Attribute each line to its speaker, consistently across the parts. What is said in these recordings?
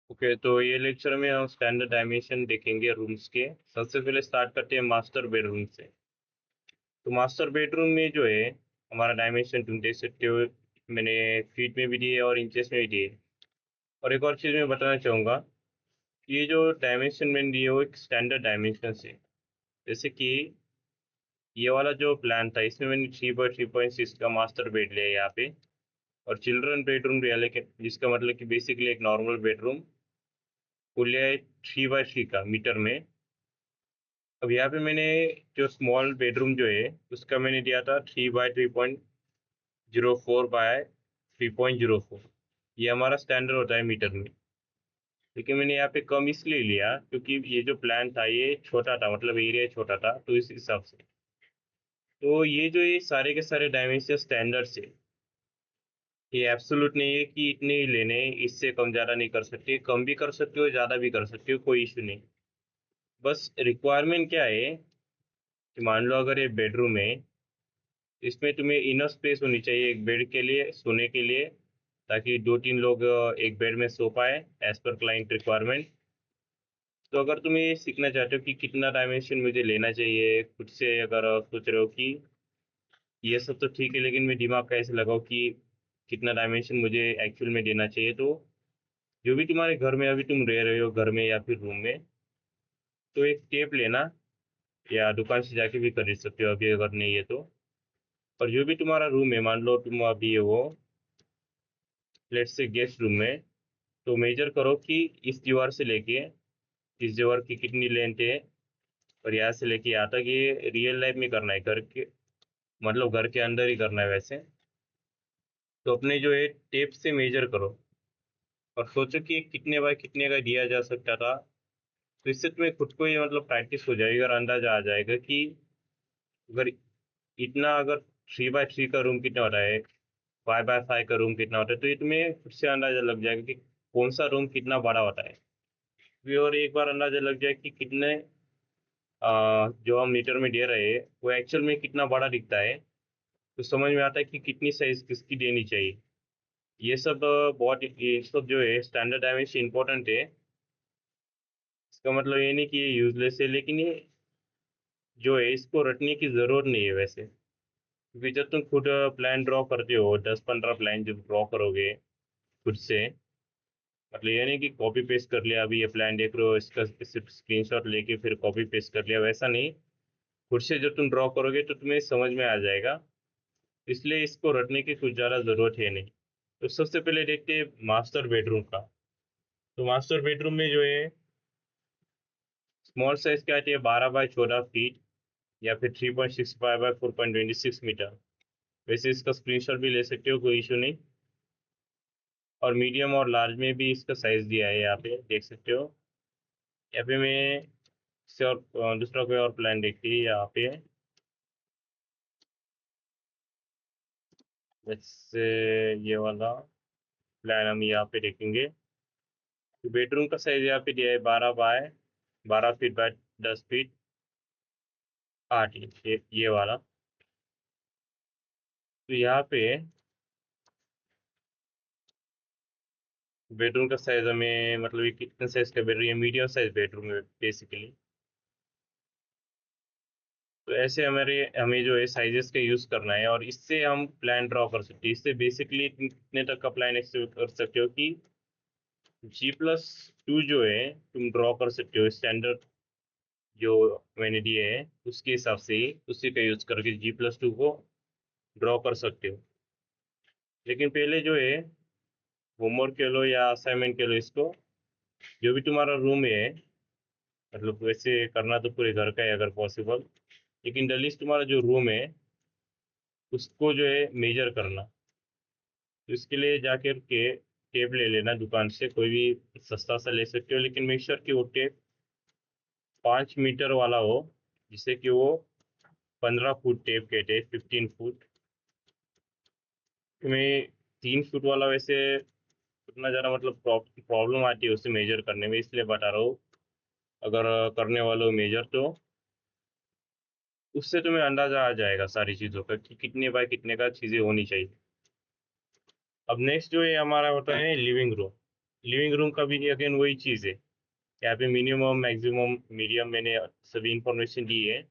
Speaker 1: Okay, तो ये lecture में हम स्टैंडर्ड डायमेंशन देखेंगे रूम्स के। सबसे पहले स्टार्ट करते हैं मास्टर बेडरूम से। तो मास्टर बेडरूम में जो है हमारा डायमेंशन तुम देख सकते हो। मैंने फीट में भी दिए और इंचेस में भी दिए। और एक और चीज़ मैं बताना चाहूँगा कि ये जो डायमेंशन मैंने दिए वो एक स्टैंडर्ड डायमेंशन है। जैसे कि ये वाला जो प्लान था इसमें मैंने 3x3.6 का मास्टर बेड लिया है यहाँ पे। और चिल्ड्रन बेडरूम लिया, लेकिन जिसका मतलब कि बेसिकली एक नॉर्मल बेडरूम वो लिया है 3x3 का मीटर में। अब यहाँ पे मैंने जो स्मॉल बेडरूम जो है उसका मैंने दिया था 3x3.04 बाय 3.04। ये हमारा स्टैंडर्ड होता है मीटर में। लेकिन मैंने यहाँ पे कम इसलिए लिया क्योंकि ये जो प्लान था ये छोटा था, मतलब एरिया छोटा था, तो इस हिसाब से। तो ये सारे के सारे डायमेंशन स्टैंडर्ड से, ये एब्सोल्यूट नहीं है कि इतने ही लेने हैं, इससे कम ज़्यादा नहीं कर सकते। कम भी कर सकते हो, ज़्यादा भी कर सकते हो, कोई इशू नहीं। बस रिक्वायरमेंट क्या है कि मान लो अगर ये बेडरूम है, इसमें तुम्हें इनफ स्पेस होनी चाहिए एक बेड के लिए, सोने के लिए, ताकि 2-3 लोग एक बेड में सो पाए एज पर क्लाइंट रिक्वायरमेंट। तो अगर तुम ये सीखना चाहते हो कि कितना डायमेंशन मुझे लेना चाहिए खुद से, अगर सोच रहे हो कि ये सब तो ठीक है लेकिन मैं दिमाग कैसे लगाऊं कि कितना डायमेंशन मुझे एक्चुअल में देना चाहिए, तो जो भी तुम्हारे घर में अभी तुम रह रहे हो, घर में या फिर रूम में, तो एक टेप लेना, या दुकान से जाके भी खरीद सकते हो अभी अगर नहीं है तो। और जो भी तुम्हारा रूम है, मान लो तुम अभी वो लेट्स से गेस्ट रूम में, तो मेजर करो कि इस दीवार से लेके इस दीवार की कितनी लेंथ है। और यहाँ से लेके यहाँ तक, ये रियल लाइफ में करना है, घर के मतलब घर के अंदर ही करना है वैसे। तो अपने जो है टेप से मेजर करो और सोचो कि कितने बाय कितने का दिया जा सकता था। तो इससे तुम्हें खुद को ये मतलब प्रैक्टिस हो जाएगी और अंदाजा आ जाएगा कि अगर इतना, अगर 3x3 का रूम कितना होता है, 5x5 का रूम कितना होता है, तो ये तुम्हें खुद से अंदाजा लग जाएगा कि कौन सा रूम कितना बड़ा होता है। फिर और एक बार अंदाजा लग जाए कि कितने जो हम मीटर में दे रहे हैं वो एक्चुअल में कितना बड़ा दिखता है, तो समझ में आता है कि कितनी साइज किसकी देनी चाहिए। ये सब बहुत, ये सब जो है स्टैंडर्ड डायमेंशन इंपॉर्टेंट है। इसका मतलब ये नहीं कि ये यूजलेस है, लेकिन ये जो है इसको रटने की ज़रूरत नहीं है वैसे। क्योंकि जब तुम खुद प्लान ड्रॉ करते हो, 10-15 प्लान जब ड्रॉ करोगे खुद से, मतलब ये नहीं कि कॉपी पेस्ट कर लिया, अभी ये प्लान देख रहे हो इसका सिर्फ स्क्रीनशॉट लेके फिर कॉपी पेस्ट कर लिया, वैसा नहीं। खुद से जब तुम ड्रॉ करोगे तो तुम्हें समझ में आ जाएगा। इसलिए इसको रटने की कुछ ज़्यादा ज़रूरत है नहीं। तो सबसे पहले देखते हैं मास्टर बेडरूम का। तो मास्टर बेडरूम में जो है स्मॉल साइज क्या आती है, 12x14 फीट, या फिर 3.65 बाय 4.26 मीटर। वैसे इसका स्क्रीनशॉट भी ले सकते हो, कोई इशू नहीं। और मीडियम और लार्ज में भी इसका साइज दिया है, यहाँ पे देख सकते हो। यहाँ पे मैं इससे और दूसरा कोई और प्लान देखती है यहाँ पे। जैसे ये वाला प्लान हम यहाँ पे देखेंगे। तो बेडरूम का साइज यहाँ पे दिया है 12 फीट बाय 10 फीट 8 इंच, ये वाला। तो यहाँ पे बेडरूम का साइज हमें, मतलब ये कितने साइज का बेडरूम, ये मीडियम साइज बेडरूम है बेसिकली। तो ऐसे हमारे हमें जो है साइजेस का यूज़ करना है और इससे हम प्लान ड्रॉ कर सकते हैं। इससे बेसिकली कितने तक का प्लान एक्सपेक्ट कर सकते हो कि G+2 जो है तुम ड्रॉ कर सकते हो स्टैंडर्ड, जो मैंने दिए हैं उसके हिसाब से ही उसी का यूज़ करके G+2 को ड्रॉ कर सकते हो। लेकिन पहले जो है होमवर्क के लो या असाइनमेंट के लो इसको, जो भी तुम्हारा रूम है, मतलब वैसे करना तो पूरे घर का है अगर पॉसिबल, लेकिन डलीस्ट तुम्हारा जो रूम है उसको जो है मेजर करना। तो इसके लिए जाकर के टेप ले लेना दुकान से, कोई भी सस्ता सा ले सकते हो, लेकिन मेक श्योर कि वो टेप 5 मीटर वाला हो, जिससे कि वो 15 फुट टेप कहते हैं, 15 फुट। में 3 फुट वाला वैसे उतना ज़्यादा मतलब प्रॉब्लम आती है उसे मेजर करने में, इसलिए बता रहा हूँ। अगर करने वाले हो मेजर तो उससे तुम्हें अंदाज़ा आ जाएगा सारी चीज़ों का कि कितने बाय कितने का चीज़ें होनी चाहिए। अब नेक्स्ट जो है हमारा होता है लिविंग रूम। लिविंग रूम का भी अगेन वही चीज़ है। यहाँ पे मिनिमम मैक्सिमम मीडियम मैंने सभी इंफॉर्मेशन दी है।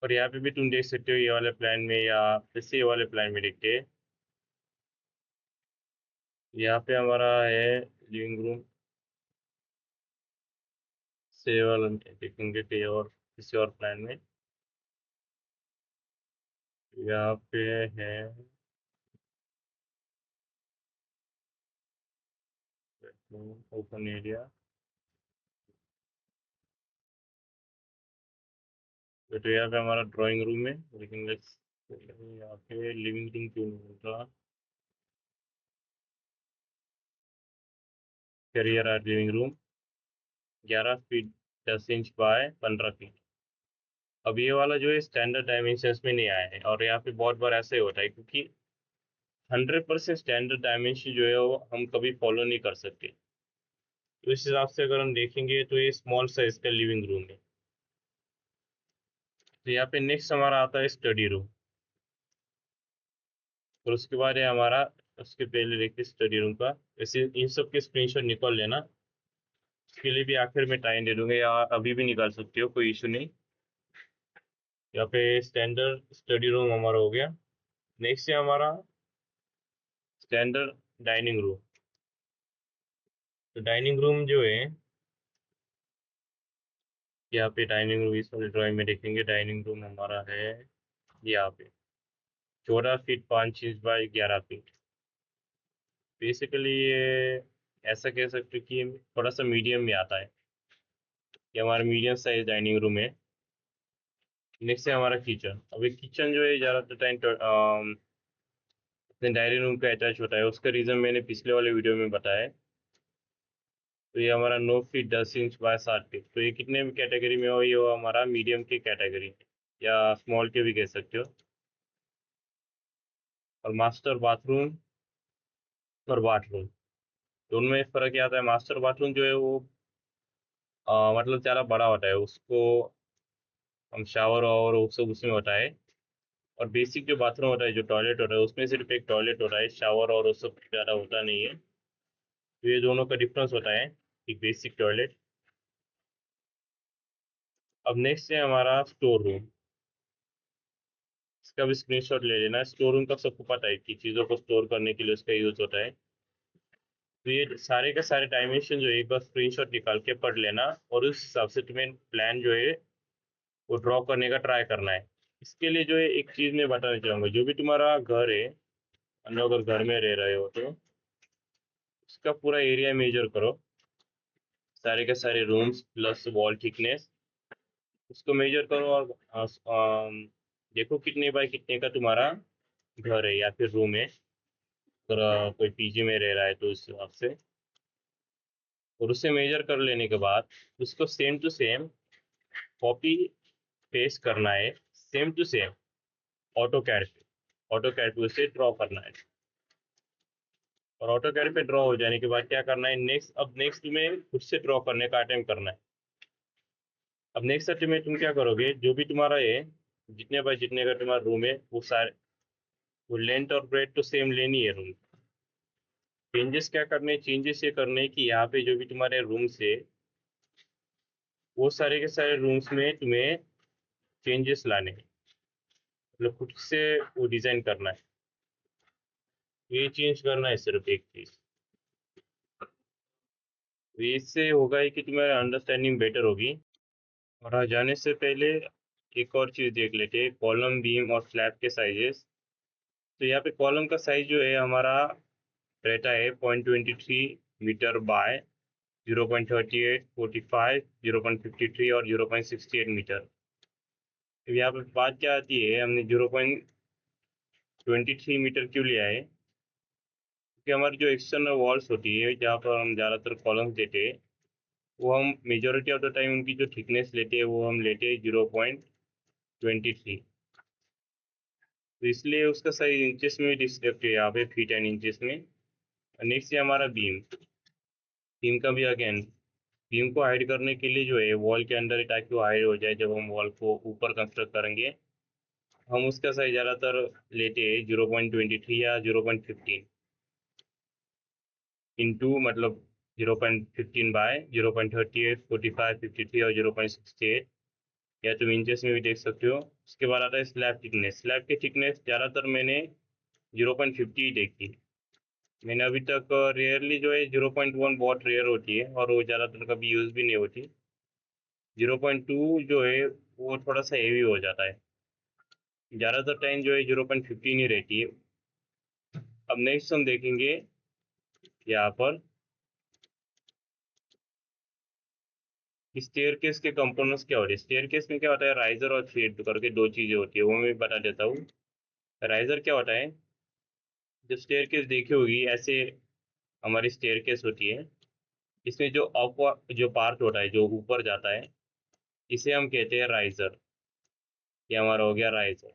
Speaker 1: और यहाँ पे भी तुम देख सकते हो ये वाले प्लान में, या जैसे ये वाले प्लान में देखते हैं, यहाँ पे हमारा है लिविंग रूम से वाला देखेंगे कहीं और किसी और प्लान में। यहाँ पे है ओपन एरिया, तो यहाँ पे हमारा ड्राइंग रूम है, लेकिन लेट्स यहाँ पे लिविंग रूम क्यों नहीं मिल रहा। Career art living room 11 feet 10 inch by 15 feet. अब ये वाला जो है स्टैंडर्ड डायमेंशंस में नहीं आया है, और यहाँ पे बहुत बार ऐसे होता है क्योंकि 100% स्टैंडर्ड डायमेंशन जो है वो हम कभी फॉलो नहीं कर सकते। तो इस हिसाब से अगर हम देखेंगे तो ये स्मॉल साइज का लिविंग रूम है। तो यहाँ पे नेक्स्ट हमारा आता है स्टडी रूम, और उसके बाद है हमारा, उसके पहले देखते स्टडी रूम का। वैसे इन सब के स्क्रीनशॉट निकाल लेना, उसके लिए भी आखिर में टाइम दे दूंगा, या अभी भी निकाल सकते हो, कोई इशू नहीं। यहाँ पे स्टैंडर्ड स्टडी रूम हमारा हो गया। नेक्स्ट है हमारा स्टैंडर्ड डाइनिंग रूम। तो डाइनिंग रूम जो है, यहाँ पे डाइनिंग रूम इस वाले ड्राइंग में देखेंगे, डाइनिंग रूम हमारा है यहाँ पे 14 feet 5 inch by 11 feet. Basically ये ऐसा कह सकते हो कि ये थोड़ा सा मीडियम में आता है, ये हमारा मीडियम साइज डाइनिंग रूम है। नेक्स्ट है हमारा किचन। अब ये किचन जो है ज़्यादातर टाइम अपने डायरी रूम का अटैच होता है, उसका रीज़न मैंने पिछले वाले वीडियो में बताया है। तो ये हमारा 9 फीट 10 इंच बाय 7 फीट, तो ये कितने भी कैटेगरी में हो, ये वो हमारा मीडियम की कैटेगरी या स्मॉल के भी कह सकते हो। और मास्टर बाथरूम और बाथरूम दोनों में फ़र्क क्या आता है। मास्टर बाथरूम जो है वो मतलब ज़्यादा बड़ा होता है, उसको हम शावर और वो सब उसमें होता है। और बेसिक जो बाथरूम होता है, जो टॉयलेट होता है, उसमें सिर्फ एक टॉयलेट होता है, शावर और वो सब ज़्यादा होता नहीं है। तो ये दोनों का डिफरेंस होता है, एक बेसिक टॉयलेट। अब नेक्स्ट है हमारा स्टोर रूम। इसका भी स्क्रीनशॉट ले लेना। स्टोर रूम का सबको पता है कि चीज़ों को स्टोर करने के लिए उसका यूज़ होता है। तो ये सारे के सारे डायमेंशन जो है एक बार स्क्रीनशॉट निकाल के पढ़ लेना, और उस हिसाब से तुम्हें प्लान जो है वो ड्रॉ करने का ट्राई करना है। इसके लिए जो है एक चीज़ मैं बताना चाहूँगा, जो भी तुम्हारा घर है, मान लो अगर घर में रह रहे हो तो उसका पूरा एरिया मेजर करो, सारे के सारे रूम्स प्लस वॉल थिकनेस, उसको मेजर करो, और देखो कितने बाय कितने का तुम्हारा घर है या फिर रूम है। अगर कोई पीजी में रह रहा है तो उस हिसाब से, और उससे मेजर कर लेने के बाद उसको same to same copy paste करना है, same to same AutoCAD पे। ऑटो कैड पे उसे ड्रॉ करना है, और ऑटो कैड पे ड्रॉ हो जाने के बाद क्या करना है, नेक्स्ट, अब नेक्स्ट तुम्हें खुद से ड्रॉ करने का अटेम्प्ट करना है। अब नेक्स्ट स्टेप में तुम क्या करोगे, जो भी तुम्हारा है, जितने बाय जितने का तुम्हारा रूम है, वो सारे, वो लेंथ और ब्रेथ तो सेम लेनी है रूम। चेंजेस क्या करने, चेंजेस ये करने कि यहाँ पे जो भी तुम्हारे रूम्स है, वो सारे के सारे रूम्स में तुम्हें चेंजेस लाने हैं, मतलब खुद से वो डिज़ाइन करना है। ये चेंज करना है सिर्फ एक चीज़, तो इससे होगा ही कि तुम्हारा अंडरस्टैंडिंग बेटर होगी। और जाने से पहले एक और चीज़ देख लेते हैं, कॉलम बीम और स्लैब के साइजेस। तो यहाँ पे कॉलम का साइज जो है हमारा रहता है 0.23 मीटर बाय 0.38 45 0.53 और 0.68 मीटर। तो यहाँ पे बात क्या आती है, हमने 0.23 मीटर क्यों लिया है, क्योंकि हमारी जो एक्सटर्नल वॉल्स होती है जहाँ पर हम ज़्यादातर कॉलम्स देते हैं, वो हम मेजोरिटी ऑफ द टाइम उनकी जो थिकनेस लेते हैं वो हम लेते हैं 0.23। तो इसलिए उसका सही इंचेस में डिस्क्रिप्ट है यहाँ पे, फीट एंड इंचेस में। नेक्स्ट है हमारा बीम। बीम का भी अगेन, बीम को हाइड करने के लिए जो है वॉल के अंदर ही, ताकि वो हाइड हो जाए जब हम वॉल को ऊपर कंस्ट्रक्ट करेंगे, हम उसका साइज ज़्यादातर लेते हैं 0.23 या 0.15। इंटू मतलब 0.15 बाय 0.38, 45, 53 और 0.68, या तुम इंचेस में भी देख सकते हो। उसके बाद आता है स्लैब थिकनेस। स्लैब की थिकनेस ज़्यादातर मैंने 0.50 ही देखी। मैंने अभी तक रेयरली जो है 0.1 बहुत रेयर होती है और वो ज़्यादातर कभी यूज़ भी नहीं होती। 0.2 जो है वो थोड़ा सा हेवी हो जाता है। ज़्यादातर टाइम जो है 0.15 ही रहती है। अब नेक्स्ट हम देखेंगे यहाँ पर स्टेयरकेस के कंपोनेंट्स क्या होते हैं। स्टेयरकेस में क्या होता है, राइजर और थ्रेड करके दो चीज़ें होती है, वो मैं बता देता हूँ। राइजर क्या होता है, जब स्टेयरकेस देखी होगी ऐसे हमारी स्टेयरकेस होती है, इसमें जो अप जो पार्ट होता है जो ऊपर जाता है, इसे हम कहते हैं राइजर। ये हमारा हो गया राइजर।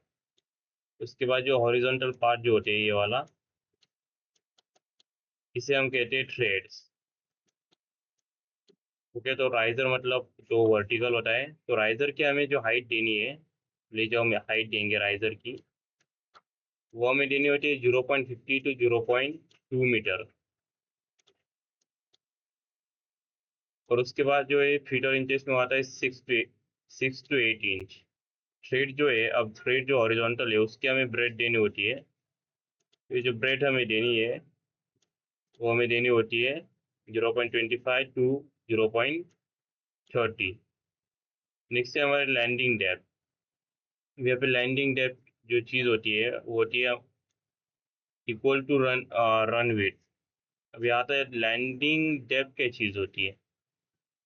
Speaker 1: उसके बाद जो हॉरिजॉन्टल पार्ट जो होते हैं ये वाला, इसे हम कहते हैं थ्रेड्स। ओके, तो राइजर मतलब जो वर्टिकल होता है, तो राइजर की हमें जो हाइट देनी है, ले जो हम हाइट देंगे राइजर की, वो हमें देनी होती है 0.50 टू 0.2 मीटर। और उसके बाद जो है फीट और इंचेस में आता है 6 to 8 इंच। थ्रेड जो है, अब थ्रेड जो हॉरिजॉन्टल है उसकी हमें ब्रेड देनी होती है। तो ये जो ब्रेड हमें देनी है वो हमें देनी होती है 0.25 टू 0.30। नेक्स्ट है हमारे लैंडिंग डेप्थ। यहाँ पे लैंडिंग डेप्थ जो चीज़ होती है वो होती है इक्वल टू रन विड्थ। अब यहाँ आता है लैंडिंग डेप्थ क्या चीज़ होती है,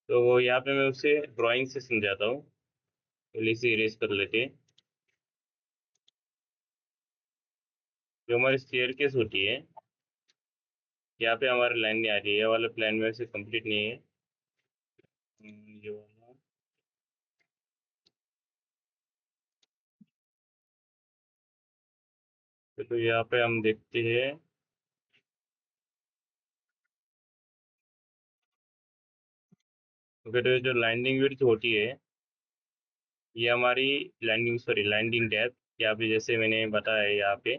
Speaker 1: तो वो यहाँ पे मैं उसे ड्राइंग से समझाता हूँ। पहले इसे इरेज कर लेते हैं। जो हमारी स्टेयरकेस होती है, यहाँ पे हमारी लाइन नहीं आ रही है, ये वाला प्लान में से कंप्लीट नहीं है। ये वाला तो यहाँ पे हम देखते हैं। ओके, तो ये जो लैंडिंग विड्थ होती है, ये हमारी लैंडिंग डेप्थ, यहाँ पे जैसे मैंने बताया है यहाँ पे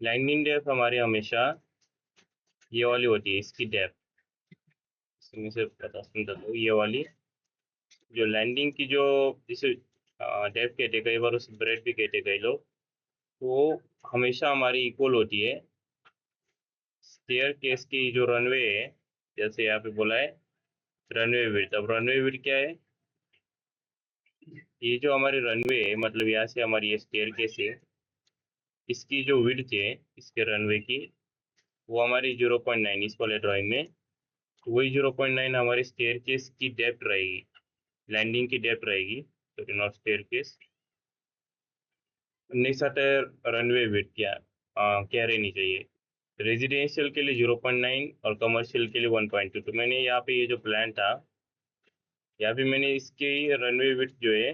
Speaker 1: लैंडिंग डेप्थ हमारी हमेशा ये वाली होती है, इसकी डेप्थ। इसमें से पता समझा दो, ये वाली जो लैंडिंग की जो जिसे डेप्थ कहते हैं, कई बार उसे ब्रेड भी कहते हैं कई लोग, वो हमेशा हमारी इक्वल होती है स्टेयर केस की जो रनवे है। जैसे यहाँ पे बोला है रनवे विड्थ। अब रनवे विड्थ क्या है, ये जो हमारी रनवे है मतलब यहाँ से हमारी ये स्टेयर केस है, इसकी जो विड्थ है इसके रनवे की, वो हमारी 0.9 इस वाले ड्राइंग में, तो वही 0.9 हमारी स्टेयर केस की डेप्थ रहेगी, लैंडिंग की डेप्थ रहेगी, तो नॉट स्टेयर केस। नेक्स्ट आता है रनवे विड्थ क्या रहनी चाहिए। रेजिडेंशियल के लिए 0.9 और कमर्शियल के लिए 1.2। तो मैंने यहाँ पे ये जो प्लान था, यहाँ पे मैंने इसके रनवे विड्थ जो है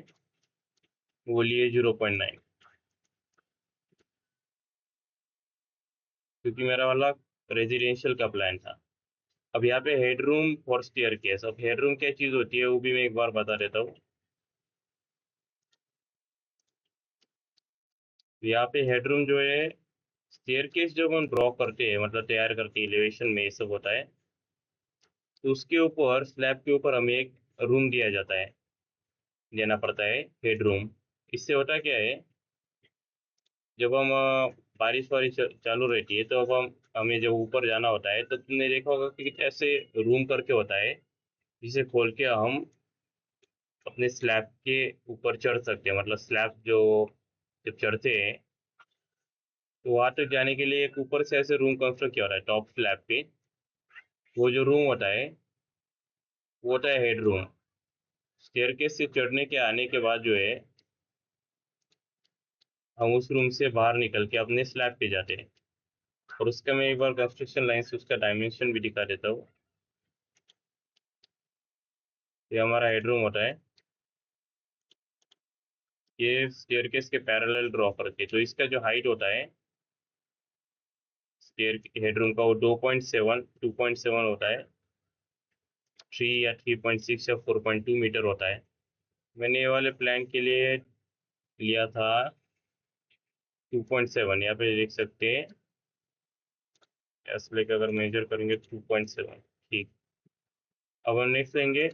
Speaker 1: वो लिए 0.9, क्योंकि मेरा वाला रेजिडेंशियल का प्लान था। अब यहाँ पे हेडरूम फॉर स्टेयर केस। अब हेडरूम क्या चीज़ होती है वो भी मैं एक बार बता देता हूँ। यहाँ पे हेडरूम जो है, स्टेयर केस जब हम ड्रॉ करते हैं मतलब तैयार करते हैं, एलिवेशन में ये सब होता है, तो उसके ऊपर स्लैब के ऊपर हमें एक रूम दिया जाता है, देना पड़ता है हेडरूम। इससे होता क्या है, जब हम बारिश वारिश चालू रहती है तो अब हमें जब ऊपर जाना होता है तो तुमने देखा होगा कि ऐसे रूम करके होता है, जिसे खोल के हम अपने स्लैब के ऊपर चढ़ सकते हैं। मतलब स्लैब जो जब चढ़ते हैं तो वहां तक जाने के लिए एक ऊपर से ऐसे रूम कंस्ट्रक्ट किया होता है टॉप स्लैब पे। वो जो रूम होता है वो होता है हेड रूम। स्टेयरकेस से चढ़ने के आने के बाद जो है, हम उस रूम से बाहर निकल के अपने स्लैब पे जाते हैं। और उसका मैं एक बार कंस्ट्रक्शन लाइन से उसका डायमेंशन भी दिखा देता हूँ। ये हमारा हेडरूम होता है, ये स्टेयरकेस के पैरेलल ड्रॉ करके, तो इसका जो हाइट होता है स्टेयर हेडरूम का, वो 2.7 होता है। 3 या 3.6 या 4.2 मीटर होता है। मैंने ये वाले प्लान के लिए लिया था 2.7, यहाँ पे देख सकते हैं एस लेके अगर मेजर करेंगे 2.7, ठीक। अब हम नेक्स्ट लेंगे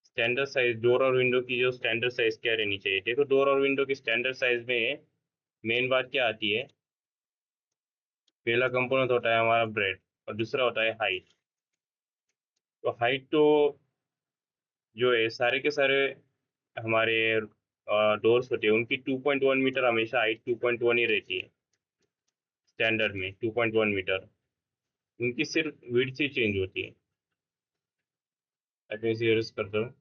Speaker 1: स्टैंडर्ड साइज डोर और विंडो की, जो स्टैंडर्ड साइज क्या रहनी चाहिए। देखो डोर और विंडो की स्टैंडर्ड साइज में मेन बात क्या आती है, पहला कंपोनेंट होता है हमारा ब्रेड और दूसरा होता है हाइट। तो हाइट तो जो है सारे के सारे हमारे डोर्स होते हैं उनकी 2.1 मीटर, हमेशा हाइट 2.1 ही रहती है स्टैंडर्ड में, 2.1 मीटर। उनकी सिर्फ विड्थ ही चेंज होती है। मैं इसे erase करता हूँ।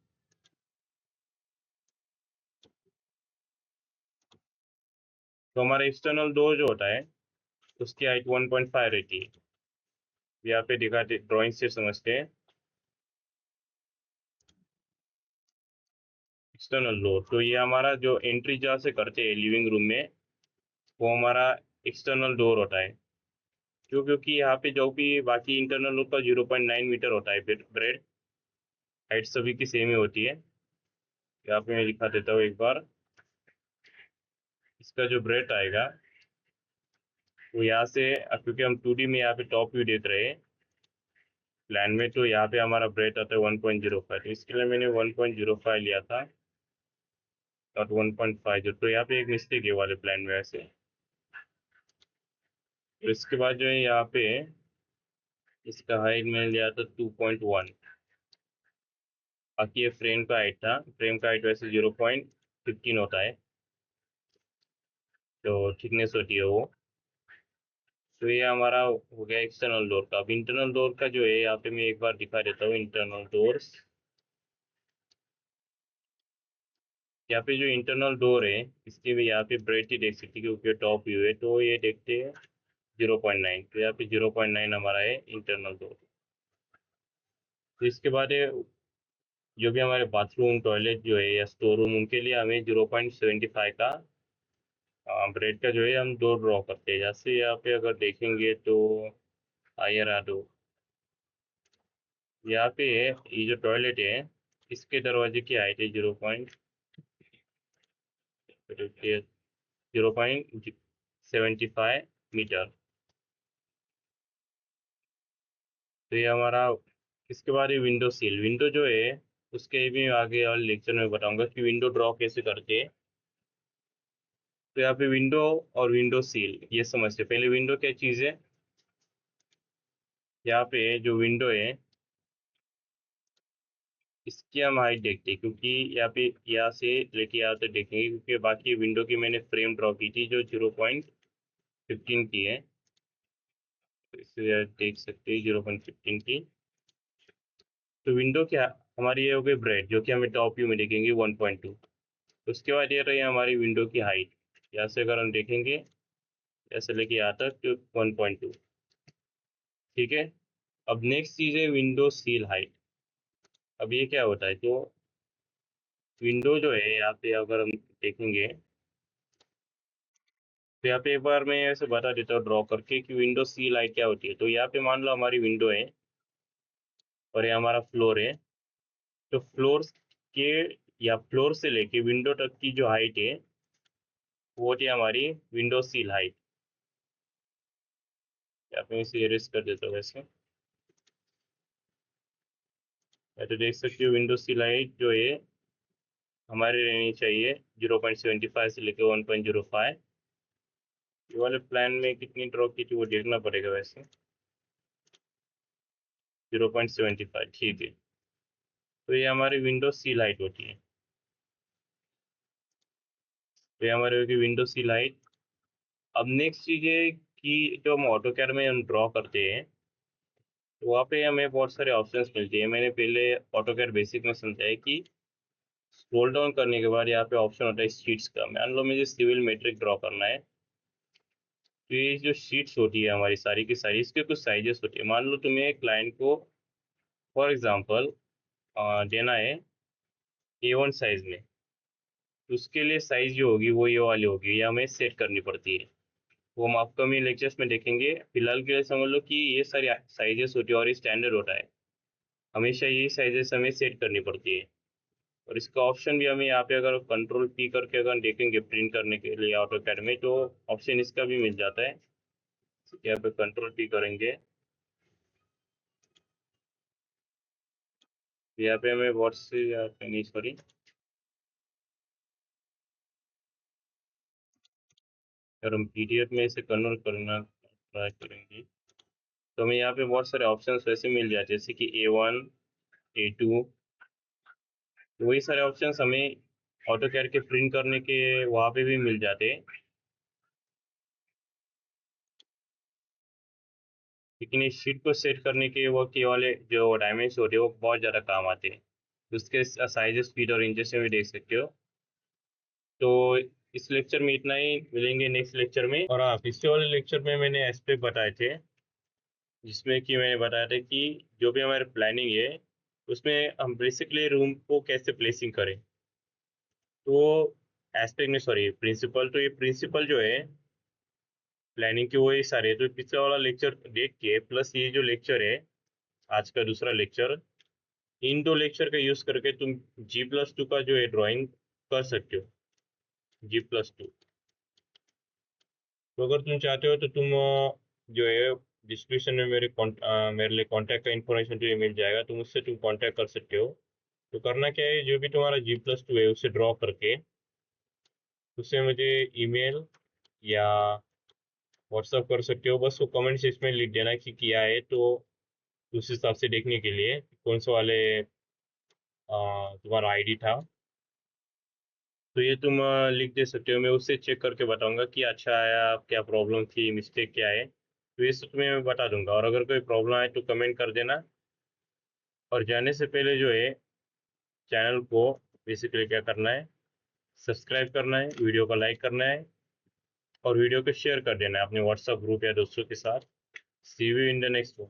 Speaker 1: तो हमारा एक्सटर्नल डोर जो होता है उसकी हाइट 1.5 रहती है। यहाँ पे दिखाते ड्राइंग से समझते हैं। एक्सटर्नल डोर तो ये हमारा जो एंट्री जहाँ से करते हैं लिविंग रूम में, वो हमारा एक्सटर्नल डोर होता है। क्यों? क्योंकि यहाँ पे जो भी बाकी इंटरनल डोर का 0.9 मीटर होता है ब्रेड, हाइट सभी की सेम ही होती है। यहाँ पे मैं दिखा देता हूँ एक बार। इसका जो ब्रेड आएगा वो यहाँ से, क्योंकि हम 2D में यहाँ पे टॉप व्यू देख रहे हैं प्लान में, तो यहाँ पे हमारा ब्रेड आता है 1.05। तो इसके लिए मैंने 1.05 लिया था और 1.5, तो यहाँ पे एक मिस्टेक है वाले प्लान में ऐसे। तो इसके बाद जो है यहाँ पे इसका हाइट मैंने लिया था 2.1। बाकी ये फ्रेम का हाइट था, फ्रेम का हाइट वैसे 0.15 होता है, तो थिकनेस होती है वो। तो ये हमारा हो गया एक्सटर्नल डोर का। अब इंटरनल डोर का जो है यहाँ पे मैं एक बार दिखा देता हूँ इंटरनल डोर्स। यहाँ पे जो इंटरनल डोर है इसकी भी यहाँ पे ब्रेड ही देख सकते हैं क्योंकि टॉप व्यू है, तो ये देखते हैं 0.9। तो यहाँ पे 0.9 हमारा है इंटरनल डोर। तो इसके बाद है जो भी हमारे बाथरूम टॉयलेट जो है या स्टोर रूम, उनके लिए हमें 0.75 का ब्रेड का जो है हम डोर ड्रॉ करते हैं। जैसे यहाँ पे अगर देखेंगे तो आयर आ दो, यहाँ पे ये जो टॉयलेट है इसके दरवाजे की हाइट है 0.75 मीटर। तो ये हमारा, इसके बाद ये विंडो सील, विंडो जो है उसके भी आगे वाले लेक्चर में बताऊंगा कि विंडो ड्रॉ कैसे करते हैं। तो यहाँ पे विंडो और विंडो सील ये समझते हैं। पहले विंडो क्या चीज़ है, यहाँ पे जो विंडो है इसकी हम हाइट देखते हैं, क्योंकि यहाँ पे यहाँ से लेके यहाँ तक देखेंगे क्योंकि बाकी विंडो की मैंने फ्रेम ड्रॉ की थी जो 0.15 की है। तो इससे देख सकते हैं 0.15 की। तो विंडो क्या हमारी ये हो गई ब्रेड, जो कि हमें टॉप व्यू में देखेंगे 1.2। उसके बाद ये रही हमारी विंडो की हाइट, यहाँ से अगर हम देखेंगे ऐसे लेके यहाँ तक तो 1.2। ठीक है। अब नेक्स्ट चीज़ है विंडो सील हाइट। अब ये क्या होता है, तो विंडो जो है यहाँ पे अगर हम देखेंगे तो यहाँ पे एक बार मैं ऐसे बता देता हूँ ड्रॉ करके कि विंडो सी लाइट क्या होती है। तो यहाँ पे मान लो हमारी विंडो है और ये हमारा फ्लोर है। तो फ्लोर के या फ्लोर से लेके विंडो तक की जो हाइट है वो होती है हमारी विंडो सील हाइट। यहाँ पे मैं इसे erase कर देता हूँ वैसे। या तो देख सकते हो विंडो सील हाइट जो है हमारी रहनी चाहिए 0.75 से लेकर 1.05। ये वाले प्लान में कितनी ड्रॉ की थी वो देखना पड़ेगा वैसे। 0.75, ठीक है। तो ये हमारी विंडो सी लाइट होती है। तो ये हमारी होगी विंडो सी लाइट। अब नेक्स्ट चीज़ है कि जो हम ऑटो कैड में हम ड्रॉ करते हैं तो वहाँ पे हमें बहुत सारे ऑप्शंस मिलते हैं। मैंने पहले ऑटो कैड बेसिक में समझाया कि स्क्रॉल डाउन करने के बाद यहाँ पे ऑप्शन होता है शीट्स का। मान लो मुझे सिविल मैट्रिक ड्रॉ करना है, तो ये जो शीट्स होती है हमारी सारी की सारी, इसके कुछ साइजेस होती है। मान लो तुम्हें क्लाइंट को फॉर एग्जांपल देना है A1 साइज में, तो उसके लिए साइज जो होगी वो ये वाली होगी, ये हमें सेट करनी पड़ती है। वो हम अपकमिंग लेक्चर्स में देखेंगे। फिलहाल के लिए समझ लो कि ये सारी साइजेस होती है और ये स्टैंडर्ड होता है, हमेशा ये साइजेस हमें सेट करनी पड़ती है। और इसका ऑप्शन भी हमें यहाँ पे अगर कंट्रोल P करके अगर देखेंगे प्रिंट करने के लिए ऑटो कैड में, तो ऑप्शन इसका भी मिल जाता है यहाँ पे कंट्रोल P करेंगे, यहाँ पे हमें वर्ड से नहीं सॉरी, अगर हम PDF में इसे कन्वर्ट करना ट्राई करेंगे तो हमें यहाँ पे बहुत सारे ऑप्शंस वैसे मिल जाते हैं, जैसे कि A1, A2, वही सारे ऑप्शंस हमें ऑटो कैड के प्रिंट करने के वहाँ पे भी मिल जाते हैं, लेकिन इस शीट को सेट करने के वो के वाले जो डायमेंशन होते हैं वो बहुत ज़्यादा काम आते हैं। उसके साइजेस, फीट और इंचेस में भी देख सकते हो। तो इस लेक्चर में इतना ही, मिलेंगे नेक्स्ट लेक्चर में। और हाँ, पिछले वाले लेक्चर में मैंने एस्पेक्ट बताए थे, जिसमें कि मैंने बताया था कि जो भी हमारी प्लानिंग है उसमें हम बेसिकली रूम को कैसे प्लेसिंग करें। तो एस्पेक्ट में सॉरी प्रिंसिपल, तो ये प्रिंसिपल जो है प्लानिंग के वो ये सारे, तो पिछला वाला लेक्चर देख के प्लस ये जो लेक्चर है आज का दूसरा लेक्चर, इन दो लेक्चर का यूज करके तुम G+2 का जो है ड्राइंग कर सकते हो, G+2। तो अगर तुम चाहते हो तो तुम जो है डिस्क्रिप्शन में मेरे लिए कांटेक्ट का इन्फॉर्मेशन जो है मिल जाएगा, तुम उससे तुम कांटेक्ट कर सकते हो। तो करना क्या है, जो भी तुम्हारा G+2 है उसे ड्रॉ करके उससे मुझे ईमेल या व्हाट्सअप कर सकते हो। बस वो कमेंट सेक्शन में लिख देना कि किया है, तो उस हिसाब से देखने के लिए कौन से वाले तुम्हारा आईडी था, तो ये तुम लिख दे सकते हो। मैं उससे चेक करके बताऊंगा कि अच्छा आया, क्या प्रॉब्लम थी, मिस्टेक क्या है, तो ये सब तुम्हें मैं बता दूंगा। और अगर कोई प्रॉब्लम आए तो कमेंट कर देना। और जाने से पहले जो है चैनल को बेसिकली क्या करना है, सब्सक्राइब करना है, वीडियो को लाइक करना है और वीडियो को शेयर कर देना है अपने व्हाट्सएप ग्रुप या दोस्तों के साथ। See you in the next one.